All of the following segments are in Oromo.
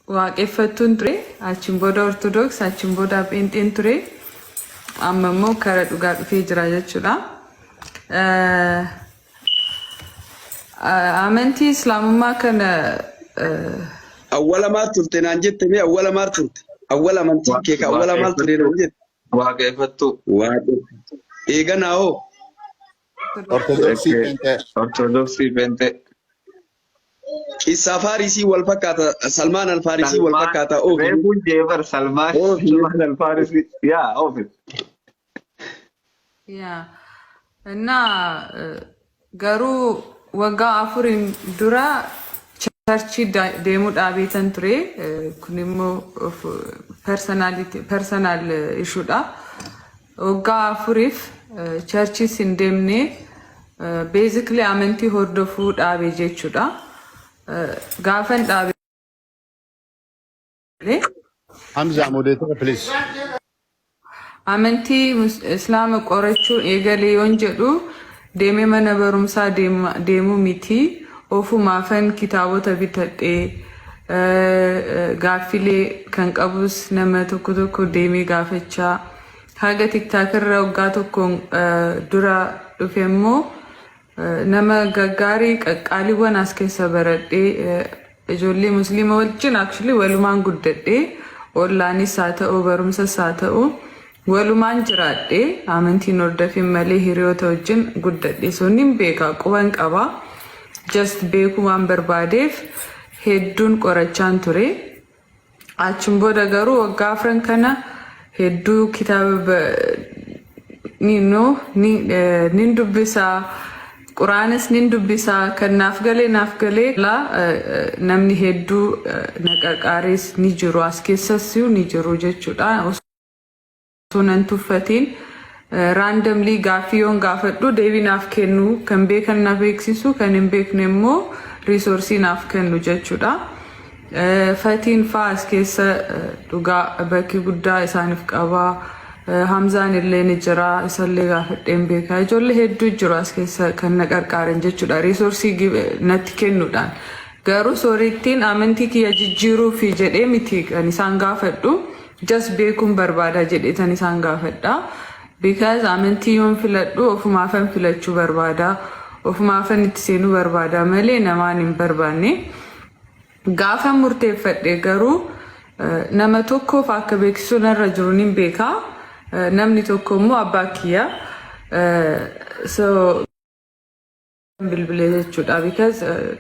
waaqeffattuun ture achiin booda ortodoks achiin booda pheenxeen ture amma immoo kara dhugaa dhufee jira jechuudha. Amantii islaamummaa kana awwala maal turte naan jette mee awwala maal turte awwala amantii kee ka awwala maal ture naan jette waaqeffattu eeganaa hoo ortodoksii pheenxee Isa Farisi wal fakkaata Salmaan al-Farisi wal fakkaata oo reefun jeebar Salmaan al-Farisi yaa ofit yaa እና garuu waggaa afuriin dura charchii deemuu dhaabeetan ture kun immoo personal issuedha. Waggaa afuriif charchii hin deemne basically amantii hordofuu dhaabe jechuudha. Gaafan dhaabe Hamza moderator please. Amantii islaama qorachuu eegalee yoon jedhu deemee mana barumsaa deemuu miti ofumaafan kitaabota bitadhee gaaffilee kan qabus nama tokko deemee gaafachaa haga tiktaakarra waggaa tokkoon dura dhufe immoo nama gaggaarii qaqqaaliiwwan as keessa baradhee ijoollee musliima wajjin actually walumaan guddadhee ollaanis haa ta'u barumsas haa ta'u walumaan jiraadhee amantiin hordofin malee hiriyoota wajjin guddadhee sonniin beekaa quban qabaa just beekuu waan barbaadeef hedduun qorachaan ture. Achiin booda garuu waggaa afran kana hedduu kitaaba nin dubbisaa Quraanis nin dubbisaa kan naaf galee namni hedduu naqaqaarees ni jiru as keessas ni jiru jechuudha. Sunan tuffatiin randomly gaaffii yoon gaafadhu deebii naaf kennu kan beekan na beeksisu kan hin beekne immoo reesoorsii naaf kennu jechuudha. Fatiin faa as keessa dhugaa bakki guddaa isaaniif qabaa. Hamzaan illee ni jira isallee gaafadheen beekaa ijoollee hedduu jiru as keessa kan na qarqaaran jechuudha reesoorsii natti kennuudhaan. Garuu soorittiin amantii kiyya jijjiiruufi jedhee miti kan isaan gaafadhu just beekuun barbaada jedheetan isaan gaafadha. Because amantii yoon filadhu ofumaafan filachuu barbaada ofumaafan itti seenuu barbaada malee namaan hin barbaanne. Gaafa murteeffadhe garuu nama tokkoof akka beeksisuu narra jiru nin beekaa. Namni tokko immoo abbaa kiyya so bilbilee jechuudha because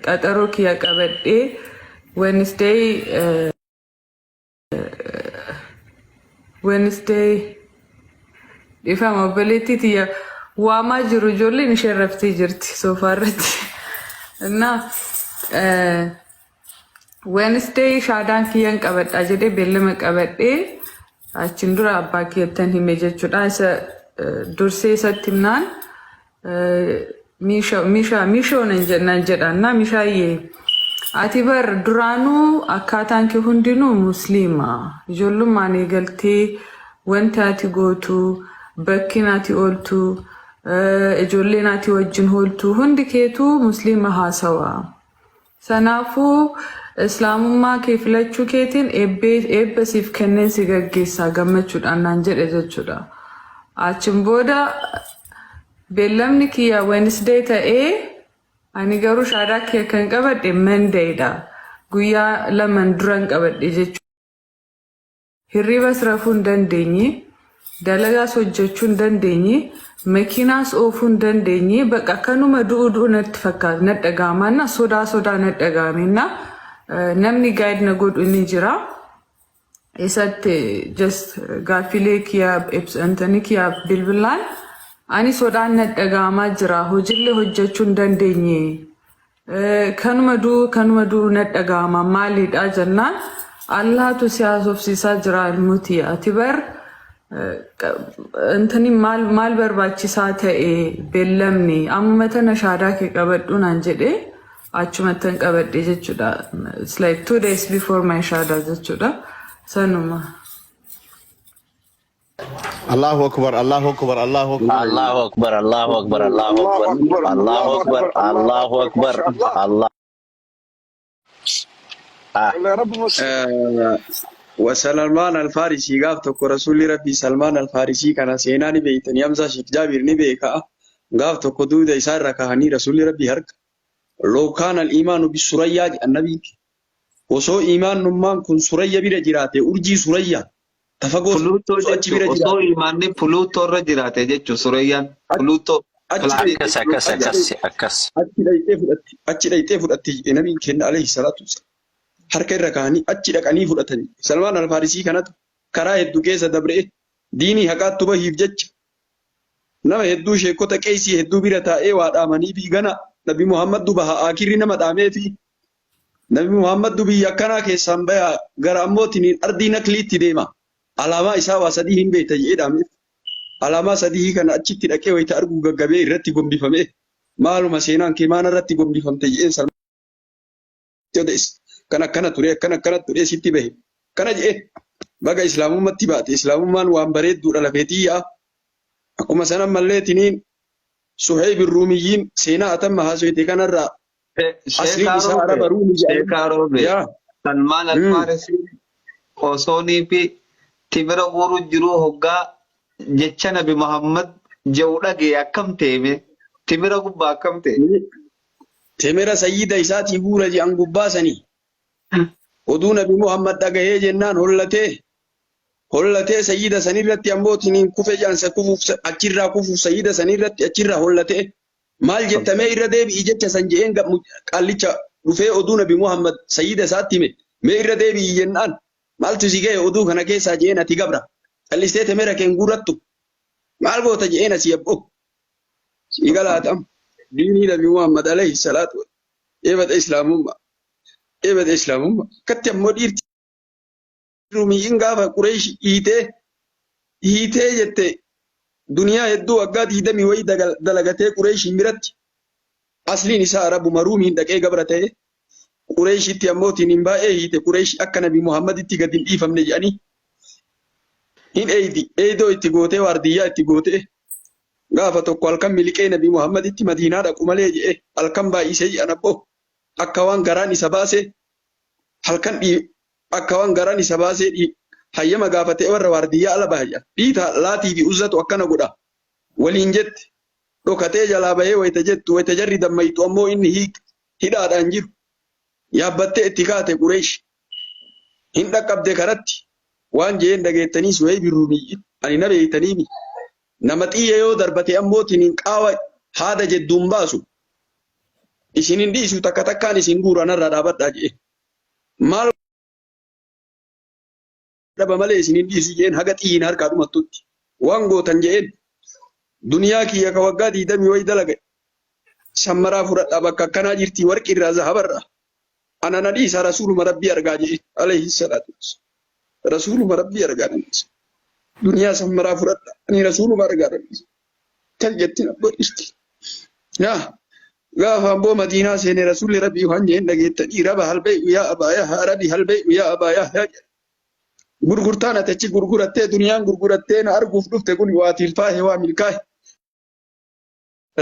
qaxaroo kiyya qabadhee Wednesday ifama obboleettii tiyya waamaa jiru ijoolleen ishee raftii jirti soofaarratti እና Wednesday shaadaan kiyyan qabadhaa jedhee beellama qabadhee achiin dura abbaa kiyyattan hime jechuudha. Isa dursee isatti himnaan miishoo nan jedhaan miishaayyee ati bar duraanuu akkaataan kee hundinuu musliima ijoollummaan eegaltee wanti ati gootu bakki ati ooltu ijoolleen ati wajjin ooltu hundi keetuu musliima haasawaa sanaafuu islaamummaa kee filachuu keetiin eebba siif kenneen si gaggeessaa gammachuudhaan naan jedhe jechuudha. Achiin booda beellamni kiyya Wednesday ta'ee ani garuu shaadaa kiyya kan qabadhe Monday'dha. Guyyaa lamaan duran qabadhe jechuudha. Hirribas rafuu hin dandeenye, dalagaas hojjechuu hin dandeenye, makiinaas oofuu hin dandeenye, bakka akkanuma du'uu natti fakkaata natti dhaga'ama sodaa natti dhaga'ama. Namni guide na godhu ni jira. Isatti just gaaffilee kiyya ibsantanii kiyya bilbilaan ani sodaan natti dhaga'amaa jira hojiilee hojjechuu hin dandeenye kanuma du'uu natti dhaga'ama maalidha jennaan Allahatu si haasofsiisaa jira ilmuuti ati bar maal barbaachisaa ta'e beellamni amma tana shaadaa kee qabadhu naan jedhee achumattan qabadhe jechuudha. It's like 2 days before my shahada jechuudha. Sanuma. Allahu Akbar, Allahu Akbar, Allahu Akbar. Allahu Akbar, Allahu Akbar, Allahu Akbar, Allahu Akbar, Allahu Akbar, Allah. وسلمان الفارسي قاف تكو رسول ربي سلمان الفارسي كان سيناني بيتن يمزا شيخ جابر نبيكا قاف تكو دودة يسار ركاهني رسول ربي هرك لو كان الإيمان بالسرية النبي وصو إيمان نمان كن سرية بير جراته أرجي سرية تفقوا Pluto jechuun osoo imaanni Pluto irra jiraate jechuun Surayyaan Pluto akkas. achi dhayxee fudhatti nabiin kenna alayhi salaatu wassalaam harka irra kaanii achi dhaqanii fudhatanii Salmaan Alfaarisii kanatu karaa hedduu keessa dabree diinii haqaatti bahiif jecha nama hedduu sheekota qeesii hedduu bira taa'ee waa dhaamanii fi gana Nabi Muhammad dubaha akirri nama dhaamee fi Nabi Muhammad biyya akkanaa keessaan bayaa gara ammootiin ardii nakliitti deema. Alaamaa isaa waa sadii hin beekta jedhee dhaameef. Alaamaa sadii kana achitti dhaqee wayita arguu gaggabee irratti gombifamee maaluma seenaan kee maana irratti gombifamte jedheen Salmaan kan akkana ture sitti bahe. Kana jedhee baga islaamummaatti baate islaamummaan waan bareedduudha lafeetii yaa. Akkuma sanan malleetiniin Suhayb Ruumiyyiin seenaa atamma haasawite kanarraa asliin isaa Araba Ruumii jedhama. Salmaan Alfaarisii osoonii fi timira guuruu jiruu hoggaa jecha Nabi Muhammad jedhu dhagee akkam teeme timira gubbaa akkam ta'e. Timira sayyida isaatii guura jedhan gubbaasanii oduu Nabi Muhammad dhagahee jennaan hollatee sayyida sanirratti ammootiin kufe jaansa kufuuf achirraa kufuuf sayyida sanirratti achirraa hollatee maal jettamee irra deebi'i jecha san je'een qallicha dhufee oduu Nabi Muhammad sayyida isaatti hime mee irra deebi'i jennaan maaltu si ga'e oduu kana keessaa je'een ati gabra callistee timira keen guurattu maal goota je'een asii abboo si galaatam diinii Nabi Muhammad alayhi salaatu eebata islaamummaa akkatti ammoo dhiirti Ruumiyyiin gaafa Qureesh hiitee jette duniyaa hedduu waggaa 20 wayii dalagatee Qureeshiin biratti asliin isaa Arabuma Ruumiin dhaqee gabra ta'e Qureeshitti ammootiin hin baay'ee hiite Qureesh akka Nabi Muhammaditti gad hin dhiifamne jedhanii hin eeydoo itti gootee waardiyyaa itti gootee gaafa tokko halkan miliqee Nabi Muhammaditti Madiinaa dhaqu malee jedhee halkan baay'isee jedhan abboo akka waan garaan isa baasee halkan akka waan garaan isa baasee hayyama gaafatee warra waardiyyaa ala baha jedhan dhiita laatii fi uzzatu akkana godha waliin jette dhokatee jalaa bahee wayita jettu wayita jarri dammaytu ammoo inni hidhaadhaan jiru yaabbattee itti kaate Qureesh hin dhaqqabde karatti waan jeen dhageettanii Suhayb Ruumiyyiin ani na beeytaniimi nama xiyya yoo darbate ammootiin qaawa haada jedduun baasu isin hin dhiisu takka takkaan isin guuranarraa dhaabadhaa jedhe maal dhaba malee isin hin dhiisu jeen haga xiyyiin harkaa dhumattutti waan gootan jeen duniyaa kiyya ka waggaa 20 wayi dalaga sammaraa fudhadhaa bakka akkanaa jirti warqi irraa zahabarraa ana na dhiisa rasuuluma rabbii argaa jedhe alayhi salaatu rasuuluma rabbii argaa nanniisa duniyaa sammaraa fudhadhaa ani rasuuluma argaa nanniisa kan jettin abboo dhirti yaa gaafa amboo Madiinaa seene rasuulli rabbii waan jeen dhageettanii raba halbee'u yaa abaayaa rabi halbee'u yaa abaayaa gurgurtaan ati gurgurattee duniyaan gurgurattee na arguuf dhufte kun waa tilfaahe waa milkaahe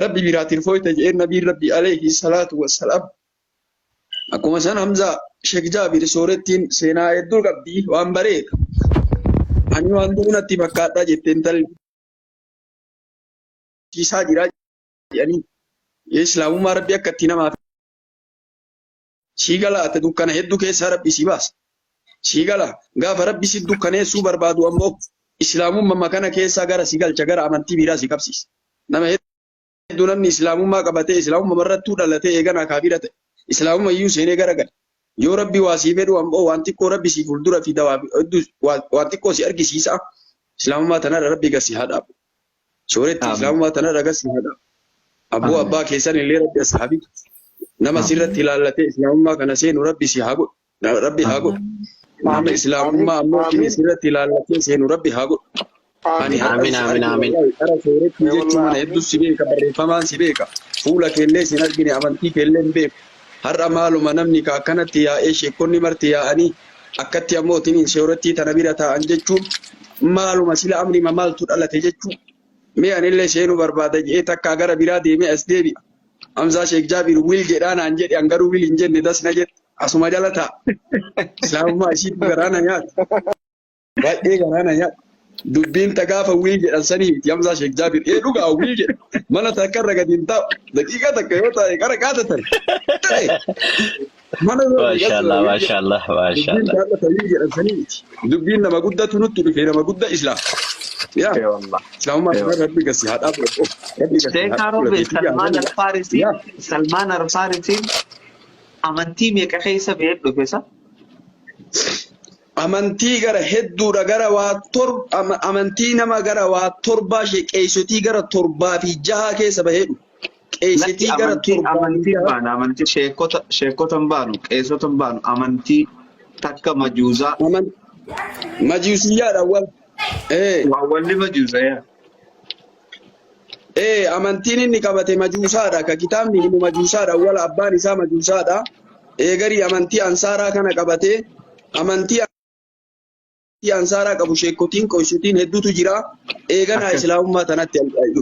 rabbi biraa tilfooyte jedheen nabiin rabbi alayhi salaatu wassalaam akkuma san Hamzaa Sheek Jaabir soorettiin seenaa hedduu qabdi waan bareeda ani waan duunatti fakkaadhaa jetteen talli isaa jiraa jedhanii islaamummaa rabbi akka itti namaaf siigala ate dukkana hedduu keessaa rabbi si baasa siigala gaafa rabbi si dukkaneessuu barbaadu ammoo islaamummaa kana keessaa gara si galcha gara amantii biraa si qabsiisa nama hedduu namni islaamummaa qabatee islaamummaa irrattuu dhalatee eeganaa kaafira ta'e islaamummaa iyyuu seenee garagala yoo rabbi waa sii fedhu ammoo waan xiqqoo rabbi si fuuldura fi dawaa waan xiqqoo si argisiisa islaamummaa tanarra rabbi gasi haadhaaf sooretti islaamummaa tanarra gasi haadhaaf abboo abbaa keessan illee rabbi ashaabitu nama sirratti ilaallatee islaamummaa kana seenu rabbi si haa godhu rabbi haa godhu nama islaamummaa ammoo sirratti ilaallatee seenu rabbi haa godhu Amiin. Ara sooretti jechuun mana hedduu si beeka barreeffamaan si beeka fuula keellee sin argine amantii keellee hin beeku har'a maaluma namni ka akkanatti yaa'ee sheekonni marti yaa'anii akkatti ammootiin soorettii tana bira taa'an jechuun maaluma sila amrima maaltu dhalate jechuun mee anillee seenuu barbaada jedhee takkaa gara biraa deemee as deebi'a. Hamzaa Sheek Jaabir wil jedhaa naan jedhe an garuu wil hin jenne das na jedhe asuma jala ta'a. Islaamummaa ishiitu garaana nyaata. Baay'ee garaana nyaata. Dubbiin gaafa wii jedhan sanii miti Hamzaa Sheek Jaabir. Dhugaa wii jedha. Mana takka irra gadi hin taa'u. Daqiiqaa takka yoo taa'e gara qaata ta'e. Mana Mashallah, mashallah, dubbiin mashallah. gaafa wii jedhan sanii miti. Dubbiin nama guddatu nutti dhufe nama guddaa Islaam. Yaa Islaamummaa kana rabbi gasi haa dhaabbatu. Sheekh Robe Salmaan Al-Farisi, Salmaan Al-Farisi amantii meeqa keessa ba'ee dhufe isa? Amantii gara hedduudha gara amantii nama gara waa torbaa qeessotii gara 7 keessa baheedhu. Qeessotii gara 7 amantii baanu amantii sheekota hin baanu qeessota hin baanu amantii takka majuusaa. Majuusiyyaadha wal. Walli majuusaa yaa. Amantiin inni qabate majuusaadha. Ka kitaabni himu majuusaadha. Wal abbaan isaa majuusaadha. Garii amantii ansaaraa kana qabate amantii ansaaraa qabu sheekotiin qeessotiin hedduutu jira. Eeganaa islaamummaa tanatti alqaa'idu.